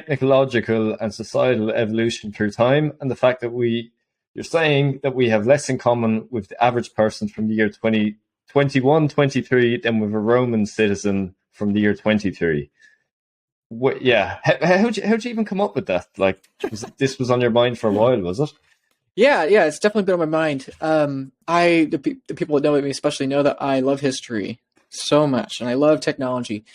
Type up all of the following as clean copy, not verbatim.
technological and societal evolution through time, and the fact that you're saying that we have less in common with the average person from the year 2021, 23 than with a Roman citizen from the year 23. Yeah, how'd you even come up with that? Like, this was on your mind for a while, was it? Yeah, it's definitely been on my mind. The people that know me especially know that I love history so much, and I love technology.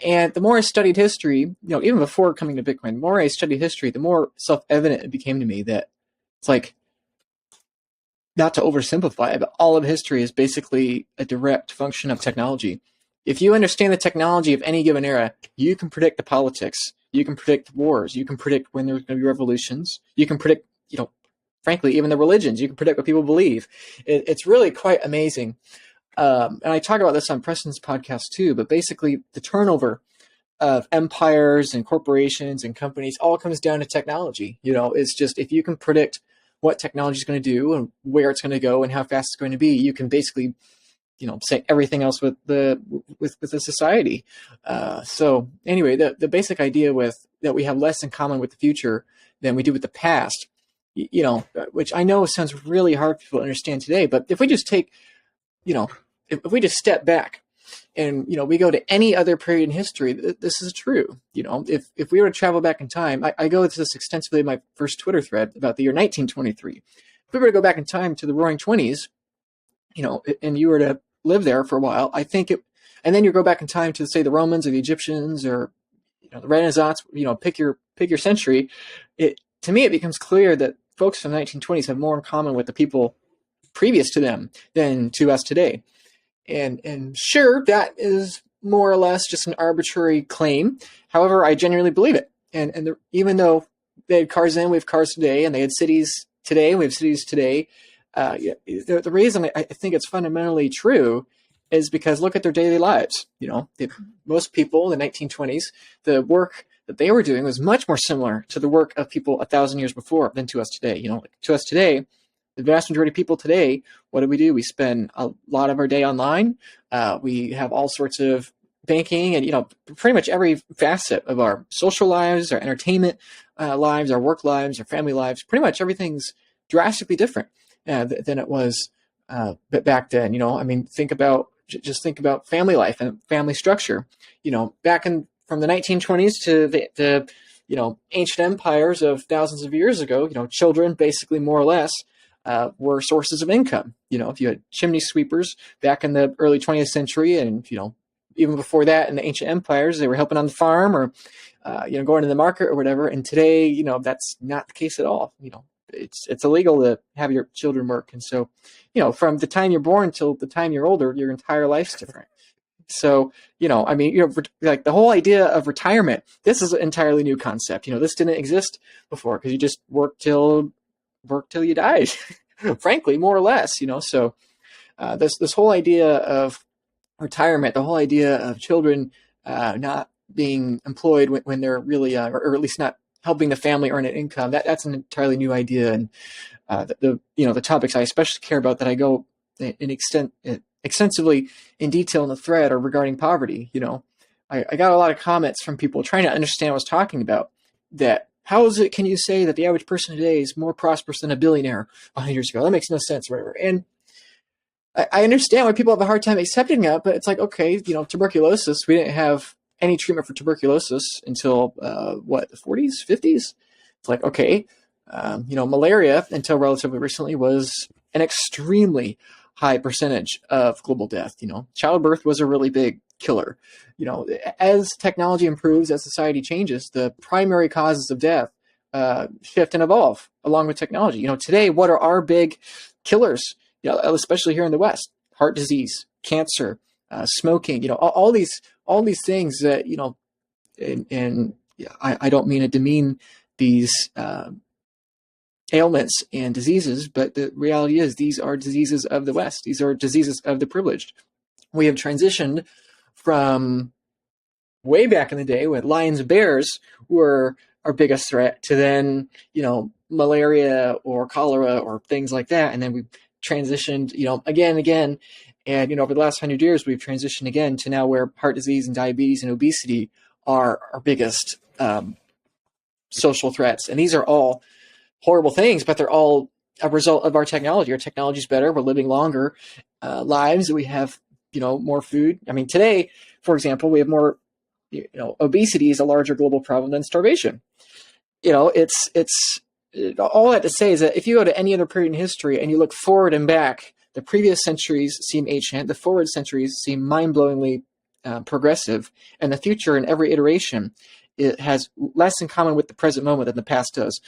And the more I studied history, even before coming to Bitcoin, the more I studied history, the more self-evident it became to me that it's like, not to oversimplify it, but all of history is basically a direct function of technology. If you understand the technology of any given era, you can predict the politics, you can predict wars, you can predict when there's going to be revolutions, you can predict, frankly, even the religions. You can predict what people believe. It's really quite amazing. And I talk about this on Preston's podcast too, but basically the turnover of empires and corporations and companies all comes down to technology. It's just, if you can predict what technology is going to do and where it's going to go and how fast it's going to be, you can basically, say everything else with the society. So anyway, the basic idea that we have less in common with the future than we do with the past, which I know sounds really hard for people to understand today, but if we just take, if we just step back and, we go to any other period in history, this is true. If we were to travel back in time, I go into this extensively in my first Twitter thread about the year 1923. If we were to go back in time to the Roaring Twenties, and you were to live there for a while, and then you go back in time to, say, the Romans or the Egyptians or, the Renaissance, pick your century. To me, it becomes clear that folks from the 1920s have more in common with the people previous to them than to us today. And sure, that is more or less just an arbitrary claim. However, I genuinely believe it. And even though they had cars then, we have cars today, and they had cities today, we have cities today. The reason I think it's fundamentally true is because look at their daily lives. Most people in the 1920s, the work that they were doing was much more similar to the work of people 1,000 years before than to us today. To us today, the vast majority of people today, what do? We spend a lot of our day online. We have all sorts of banking and, pretty much every facet of our social lives, our entertainment lives, our work lives, our family lives. Pretty much everything's drastically different than it was back then. Think about family life and family structure. From the 1920s to the ancient empires of thousands of years ago, children basically more or less were sources of income. If you had chimney sweepers back in the early 20th century, and even before that in the ancient empires, they were helping on the farm or going to the market or whatever. And today, that's not the case at all. It's illegal to have your children work, and so from the time you're born till the time you're older, your entire life's different. So, like the whole idea of retirement, this is an entirely new concept. This didn't exist before because you just work till you died, frankly, more or less, So this whole idea of retirement, the whole idea of children not being employed when they're really, or at least not helping the family earn an income, that's an entirely new idea. And the topics I especially care about that I go extensively in detail in the thread are regarding poverty. I got a lot of comments from people trying to understand what I was talking about. That can you say that the average person today is more prosperous than a billionaire 100 years ago? That makes no sense, or whatever. And I understand why people have a hard time accepting that, but it's like, okay, tuberculosis, we didn't have any treatment for tuberculosis until the 40s, 50s. It's like, okay, malaria until relatively recently was an extremely high percentage of global death. Childbirth was a really big killer. As technology improves, as society changes, the primary causes of death shift and evolve along with technology. Today, what are our big killers? Especially here in the West: heart disease, cancer, smoking. All these things that and I don't mean to demean these ailments and diseases, but the reality is these are diseases of the West. These are diseases of the privileged. We have transitioned from way back in the day when lions and bears were our biggest threat to then, malaria or cholera or things like that. And then we transitioned, again and again. And, over the last 100 years, we've transitioned again to now where heart disease and diabetes and obesity are our biggest social threats. And these are all horrible things, but they're all a result of our technology. Our technology is better. We're living longer lives. We have, more food. I mean, today, for example, we have more, obesity is a larger global problem than starvation. It's all I have to say is that if you go to any other period in history and you look forward and back, the previous centuries seem ancient, the forward centuries seem mind-blowingly progressive, and the future in every iteration it has less in common with the present moment than the past does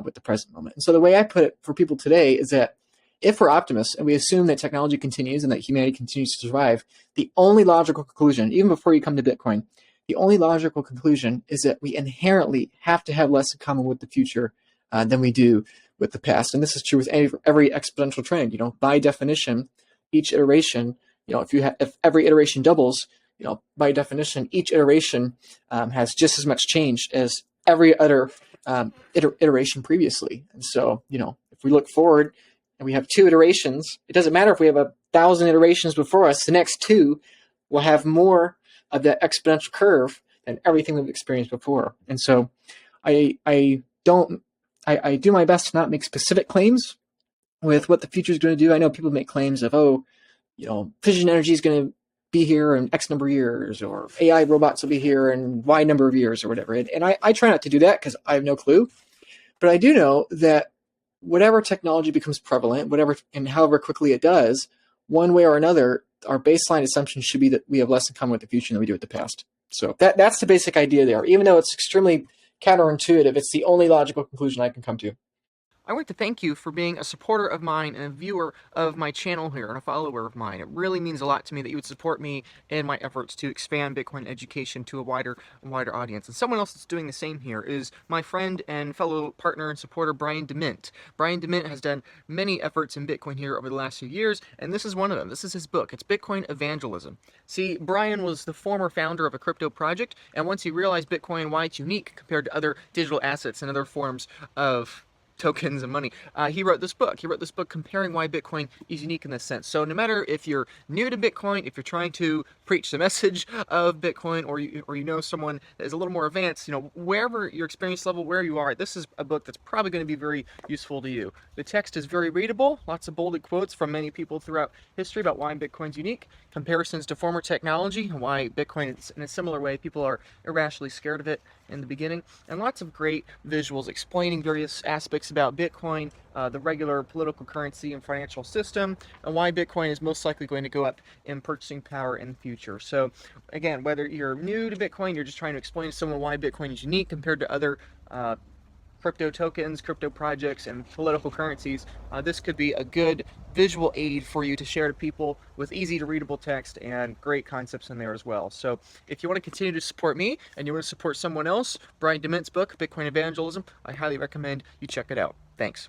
with the present moment. And so the way I put it for people today is that if we're optimists and we assume that technology continues and that humanity continues to survive, the only logical conclusion, even before you come to Bitcoin, the only logical conclusion is that we inherently have to have less in common with the future than we do with the past. And this is true with every exponential trend. By definition, each iteration, if every iteration doubles, by definition, each iteration has just as much change as every other iteration previously. And so, if we look forward and we have 2 iterations, it doesn't matter if we have 1,000 iterations before us, the next 2 will have more of that exponential curve than everything we've experienced before. And so I do my best to not make specific claims with what the future is going to do. I know people make claims of, fission energy is going to be here in X number of years, or AI robots will be here in Y number of years, or whatever. And I try not to do that because I have no clue. But I do know that whatever technology becomes prevalent, whatever and however quickly it does, one way or another, our baseline assumption should be that we have less in common with the future than we do with the past. So that's the basic idea there. Even though it's extremely counterintuitive, it's the only logical conclusion I can come to. I want to thank you for being a supporter of mine and a viewer of my channel here and a follower of mine. It really means a lot to me that you would support me in my efforts to expand Bitcoin education to a wider and wider audience. And someone else that's doing the same here is my friend and fellow partner and supporter, Brian DeMint. Brian DeMint has done many efforts in Bitcoin here over the last few years, and this is one of them. This is his book. It's Bitcoin Evangelism. See, Brian was the former founder of a crypto project, and once he realized Bitcoin, why it's unique compared to other digital assets and other forms of tokens and money, he wrote this book. He wrote this book comparing why Bitcoin is unique in this sense. So no matter if you're new to Bitcoin, if you're trying to preach the message of Bitcoin, or you know someone that is a little more advanced, wherever your experience level, where you are, this is a book that's probably going to be very useful to you. The text is very readable, lots of bolded quotes from many people throughout history about why Bitcoin's unique, comparisons to former technology, why Bitcoin is in a similar way people are irrationally scared of it in the beginning, and lots of great visuals explaining various aspects about Bitcoin, the regular political currency and financial system, and why Bitcoin is most likely going to go up in purchasing power in the future. So again, whether you're new to Bitcoin, you're just trying to explain to someone why Bitcoin is unique compared to other crypto tokens, crypto projects, and political currencies, this could be a good visual aid for you to share to people with easy to readable text and great concepts in there as well. So if you want to continue to support me and you want to support someone else, Brian DeMint's book, Bitcoin Evangelism, I highly recommend you check it out. Thanks.